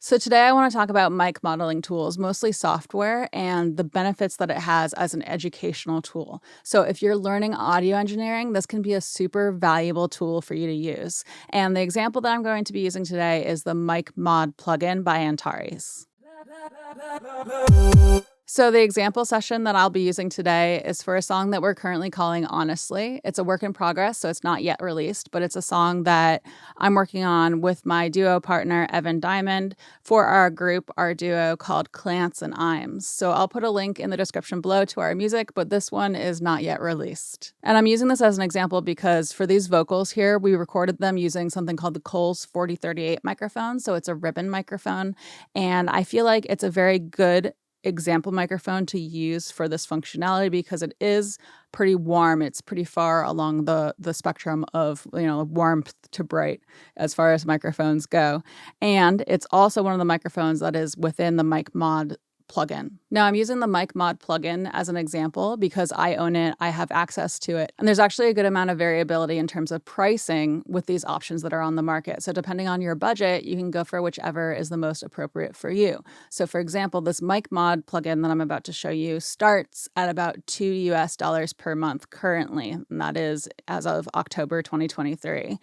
So today I want to talk about mic modeling tools, mostly software, and the benefits that it has as an educational tool. So if you're learning audio engineering, this can be a super valuable tool for you to use. And the example that I'm going to be using today is the Mic Mod plugin by Antares. So the example session that I'll be using today is for a song that we're currently calling Honestly. It's a work in progress, so it's not yet released, but it's a song that I'm working on with my duo partner, Evan Diamond, for our group, our duo called Clantz and Imes. So I'll put a link in the description below to our music, but this one is not yet released. And I'm using this as an example because for these vocals here, we recorded them using something called the Coles 4038 microphone. So it's a ribbon microphone. And I feel like it's a very good example microphone to use for this functionality because it is pretty warm. It's pretty far along the spectrum of, warmth to bright as far as microphones go. And it's also one of the microphones that is within the Mic Mod plugin. Now I'm using the Mic Mod plugin as an example because I own it, I have access to it, and there's actually a good amount of variability in terms of pricing with these options that are on the market. So depending on your budget, you can go for whichever is the most appropriate for you. So for example, this Mic Mod plugin that I'm about to show you starts at about $2 per month currently, and that is as of October 2023.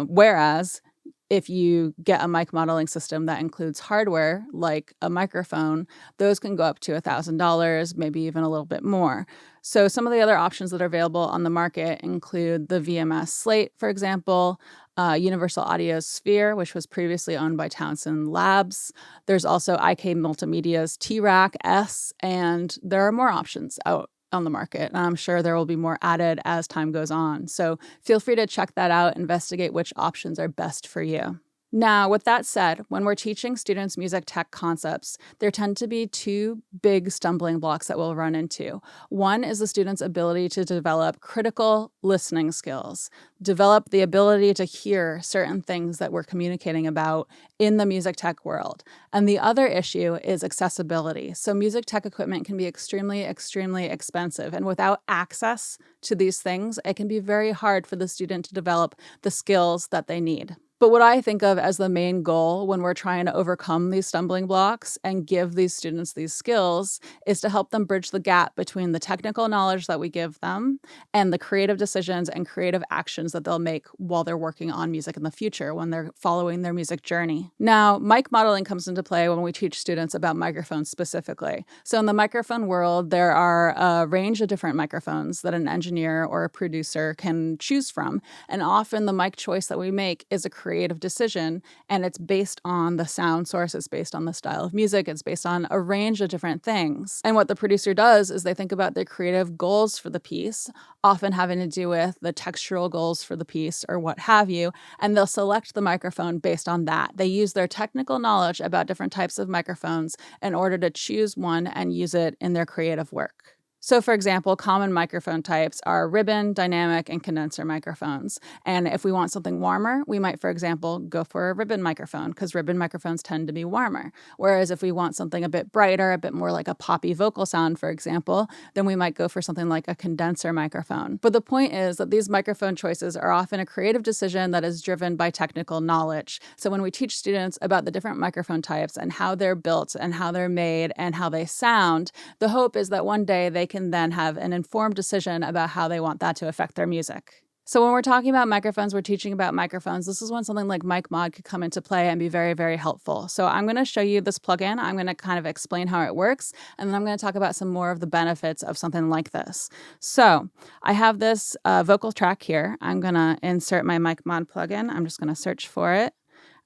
Whereas if you get a mic modeling system that includes hardware, like a microphone, those can go up to $1,000, maybe even a little bit more. So some of the other options that are available on the market include the VMS Slate, for example, Universal Audio Sphere, which was previously owned by Townsend Labs. There's also IK Multimedia's T-Rack S, and there are more options out on the market. And I'm sure there will be more added as time goes on. So feel free to check that out, investigate which options are best for you. Now, with that said, when we're teaching students music tech concepts, there tend to be two big stumbling blocks that we'll run into. One is the student's ability to develop critical listening skills, develop the ability to hear certain things that we're communicating about in the music tech world. And the other issue is accessibility. So music tech equipment can be extremely, extremely expensive. And without access to these things, it can be very hard for the student to develop the skills that they need. But what I think of as the main goal when we're trying to overcome these stumbling blocks and give these students these skills is to help them bridge the gap between the technical knowledge that we give them and the creative decisions and creative actions that they'll make while they're working on music in the future when they're following their music journey. Now, mic modeling comes into play when we teach students about microphones specifically. So in the microphone world, there are a range of different microphones that an engineer or a producer can choose from. And often the mic choice that we make is a creative decision, and it's based on the sound source, it's based on the style of music, it's based on a range of different things. And what the producer does is they think about their creative goals for the piece, often having to do with the textural goals for the piece or what have you, and they'll select the microphone based on that. They use their technical knowledge about different types of microphones in order to choose one and use it in their creative work. So for example, common microphone types are ribbon, dynamic, and condenser microphones. And if we want something warmer, we might, for example, go for a ribbon microphone because ribbon microphones tend to be warmer. Whereas if we want something a bit brighter, a bit more like a poppy vocal sound, for example, then we might go for something like a condenser microphone. But the point is that these microphone choices are often a creative decision that is driven by technical knowledge. So when we teach students about the different microphone types and how they're built and how they're made and how they sound, the hope is that one day they can then have an informed decision about how they want that to affect their music. So when we're talking about microphones, we're teaching about microphones. This is when something like Mic Mod could come into play and be very, very helpful. So I'm going to show you this plugin. I'm going to kind of explain how it works, and then I'm going to talk about some more of the benefits of something like this. So I have this vocal track here. I'm going to insert my Mic Mod plugin. I'm just going to search for it.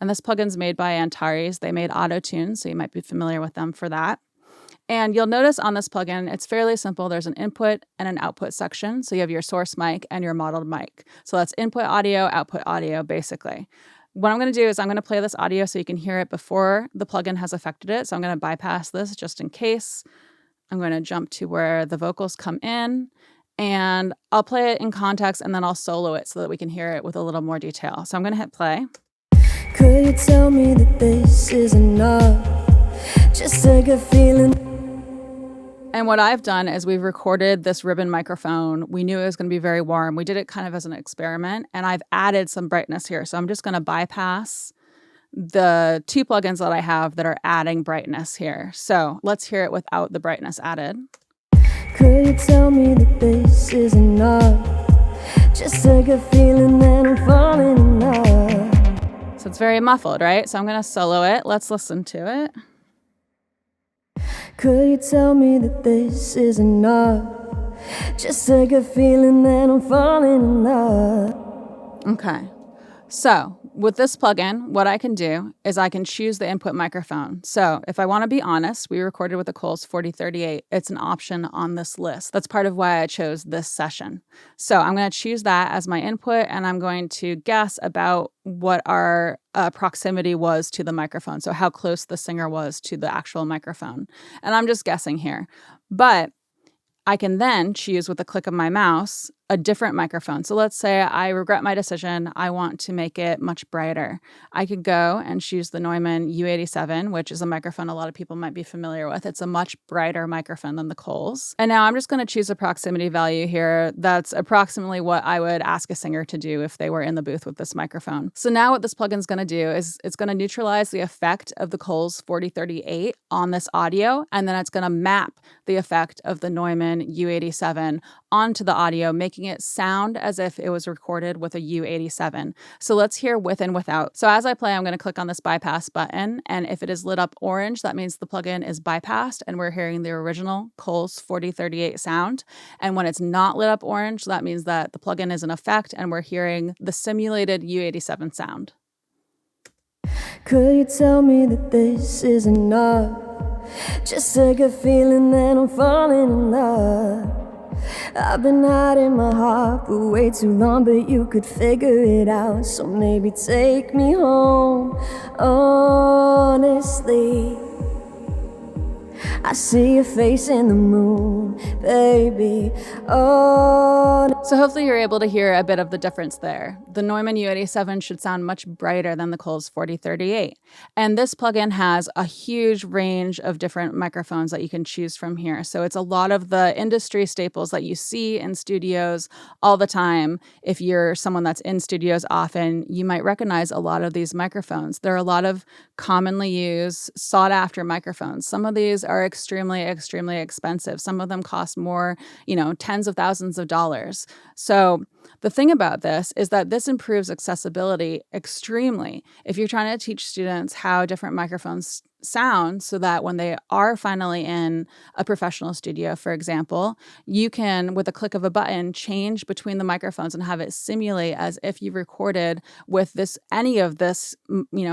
And this plugin's made by Antares. They made Auto-Tune, so you might be familiar with them for that. And you'll notice on this plugin, it's fairly simple. There's an input and an output section. So you have your source mic and your modeled mic. So that's input audio, output audio, basically. What I'm going to do is I'm going to play this audio so you can hear it before the plugin has affected it. So I'm going to bypass this just in case. I'm going to jump to where the vocals come in, and I'll play it in context, and then I'll solo it so that we can hear it with a little more detail. So I'm going to hit play. Could you tell me that this is enough? Just a good feeling. And what I've done is we've recorded this ribbon microphone. We knew it was going to be very warm. We did it kind of as an experiment, and I've added some brightness here. So I'm just going to bypass the two plugins that I have that are adding brightness here. So let's hear it without the brightness added. Could you tell me that this is enough? Just a good feeling that I'm falling in love. So it's very muffled, right? So I'm going to solo it. Let's listen to it. Could you tell me that this is enough? Just a good feeling that I'm falling in love. Okay. So with this plugin, what I can do is I can choose the input microphone. So if I want to be honest, we recorded with the Coles 4038. It's an option on this list. That's part of why I chose this session. So I'm going to choose that as my input, and I'm going to guess about what our proximity was to the microphone. So how close the singer was to the actual microphone. And I'm just guessing here. But I can then choose with a click of my mouse a different microphone. So let's say I regret my decision. I want to make it much brighter. I could go and choose the Neumann U87, which is a microphone a lot of people might be familiar with. It's a much brighter microphone than the Coles. And now I'm just going to choose a proximity value here. That's approximately what I would ask a singer to do if they were in the booth with this microphone. So now what this plugin is going to do is it's going to neutralize the effect of the Coles 4038 on this audio, and then it's going to map the effect of the Neumann U87 onto the audio, making it sound as if it was recorded with a U87. So let's hear with and without. So as I play, I'm going to click on this bypass button, and if it is lit up orange, that means the plugin is bypassed and we're hearing the original Coles 4038 sound. And when it's not lit up orange, that means that the plugin is in effect and we're hearing the simulated U87 sound. Could you tell me that this is enough? Just a good feeling that I'm falling in love. I've been hiding my heart for way too long, but you could figure it out. So maybe take me home, honestly. I see your face in the moon, baby. Oh. So hopefully you're able to hear a bit of the difference there. The Neumann U87 should sound much brighter than the Coles 4038. And this plugin has a huge range of different microphones that you can choose from here. So it's a lot of the industry staples that you see in studios all the time. If you're someone that's in studios often, you might recognize a lot of these microphones. There are a lot of commonly used, sought after microphones. Some of these are extremely, extremely expensive. Some of them cost more, tens of thousands of dollars. So the thing about this is that this improves accessibility extremely. If you're trying to teach students how different microphones sound so that when they are finally in a professional studio, for example, you can, with a click of a button, change between the microphones and have it simulate as if you recorded with any of this,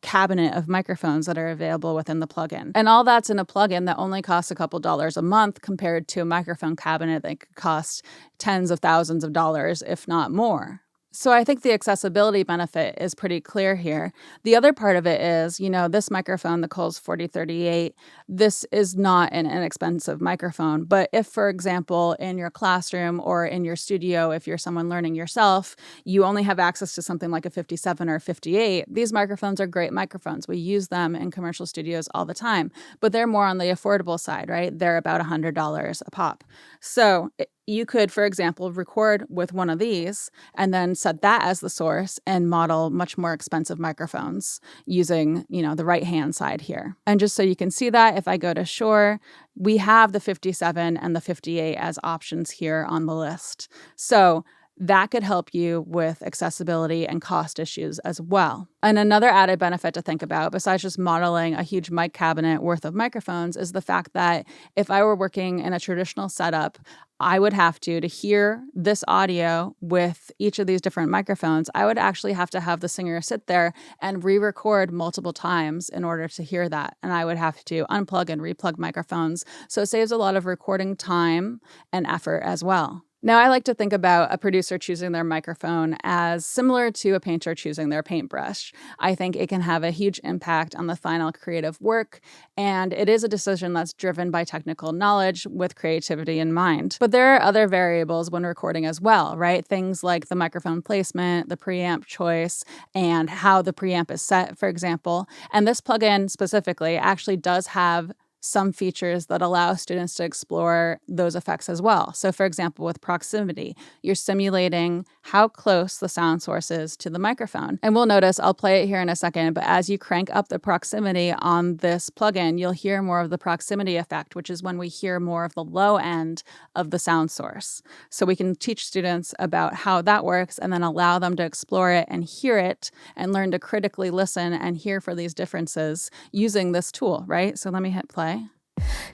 cabinet of microphones that are available within the plugin. And all that's in a plugin that only costs a couple dollars a month compared to a microphone cabinet that could cost tens of thousands of dollars, if not more. So I think the accessibility benefit is pretty clear here. The other part of it is, this microphone, the Coles 4038, this is not an inexpensive microphone. But if, for example, in your classroom or in your studio, if you're someone learning yourself, you only have access to something like a 57 or a 58, these microphones are great microphones. We use them in commercial studios all the time, but they're more on the affordable side, right? They're about $100 a pop. So you could, for example, record with one of these and then set that as the source and model much more expensive microphones using, the right-hand side here. And just so you can see that, if I go to Shure, we have the 57 and the 58 as options here on the list. So that could help you with accessibility and cost issues as well. And another added benefit to think about, besides just modeling a huge mic cabinet worth of microphones, is the fact that if I were working in a traditional setup, I would have to hear this audio with each of these different microphones, I would actually have to have the singer sit there and re-record multiple times in order to hear that. And I would have to unplug and replug microphones. So it saves a lot of recording time and effort as well. Now, I like to think about a producer choosing their microphone as similar to a painter choosing their paintbrush. I think it can have a huge impact on the final creative work, and it is a decision that's driven by technical knowledge with creativity in mind. But there are other variables when recording as well, right? Things like the microphone placement, the preamp choice, and how the preamp is set, for example. And this plugin specifically actually does have some features that allow students to explore those effects as well. So for example, with proximity, you're simulating how close the sound source is to the microphone. And we'll notice, I'll play it here in a second, but as you crank up the proximity on this plugin, you'll hear more of the proximity effect, which is when we hear more of the low end of the sound source. So we can teach students about how that works and then allow them to explore it and hear it and learn to critically listen and hear for these differences using this tool, right? So let me hit play.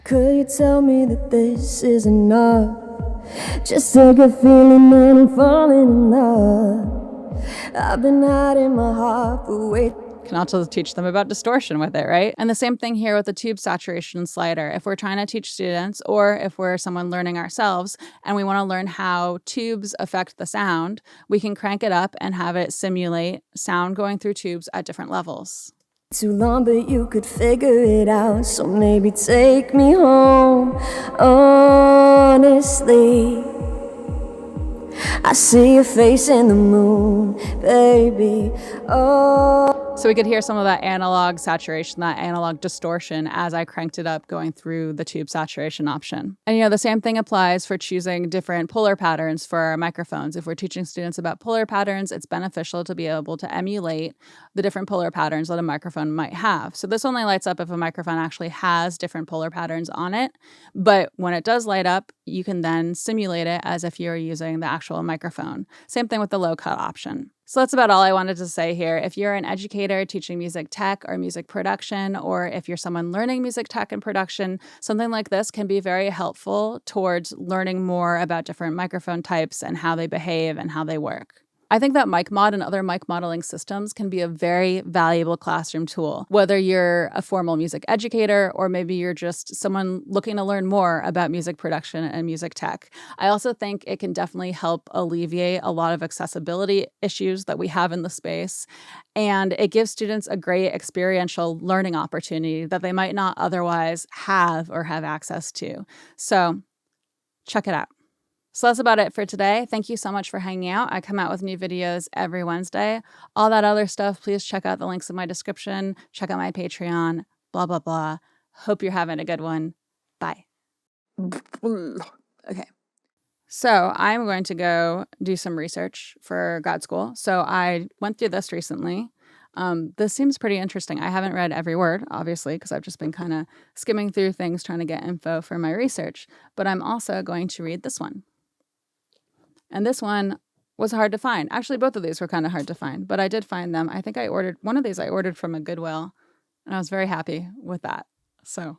Could you tell me that this is enough? Just a good feeling that I'm falling in love. I've been hiding my heart for way. Can also teach them about distortion with it, right? And the same thing here with the tube saturation slider. If we're trying to teach students, or if we're someone learning ourselves and we want to learn how tubes affect the sound, we can crank it up and have it simulate sound going through tubes at different levels. Too long, but you could figure it out. So maybe take me home. Honestly, I see your face in the moon, baby. Oh. So we could hear some of that analog saturation, that analog distortion as I cranked it up going through the tube saturation option. And the same thing applies for choosing different polar patterns for our microphones. If we're teaching students about polar patterns, it's beneficial to be able to emulate the different polar patterns that a microphone might have. So this only lights up if a microphone actually has different polar patterns on it. But when it does light up, you can then simulate it as if you're using the actual microphone. Same thing with the low cut option. So that's about all I wanted to say here. If you're an educator teaching music tech or music production, or if you're someone learning music tech and production, something like this can be very helpful towards learning more about different microphone types and how they behave and how they work. I think that MicMod and other mic modeling systems can be a very valuable classroom tool, whether you're a formal music educator or maybe you're just someone looking to learn more about music production and music tech. I also think it can definitely help alleviate a lot of accessibility issues that we have in the space, and it gives students a great experiential learning opportunity that they might not otherwise have or have access to. So check it out. So that's about it for today. Thank you so much for hanging out. I come out with new videos every Wednesday. All that other stuff, please check out the links in my description. Check out my Patreon, blah, blah, blah. Hope you're having a good one. Bye. Okay. So I'm going to go do some research for grad school. So I went through this recently. This seems pretty interesting. I haven't read every word, obviously, because I've just been kind of skimming through things, trying to get info for my research. But I'm also going to read this one. And this one was hard to find. Actually, both of these were kind of hard to find, but I did find them. I think I ordered one of these. I ordered from a Goodwill, and I was very happy with that. So,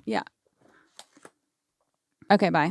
yeah. Okay, bye.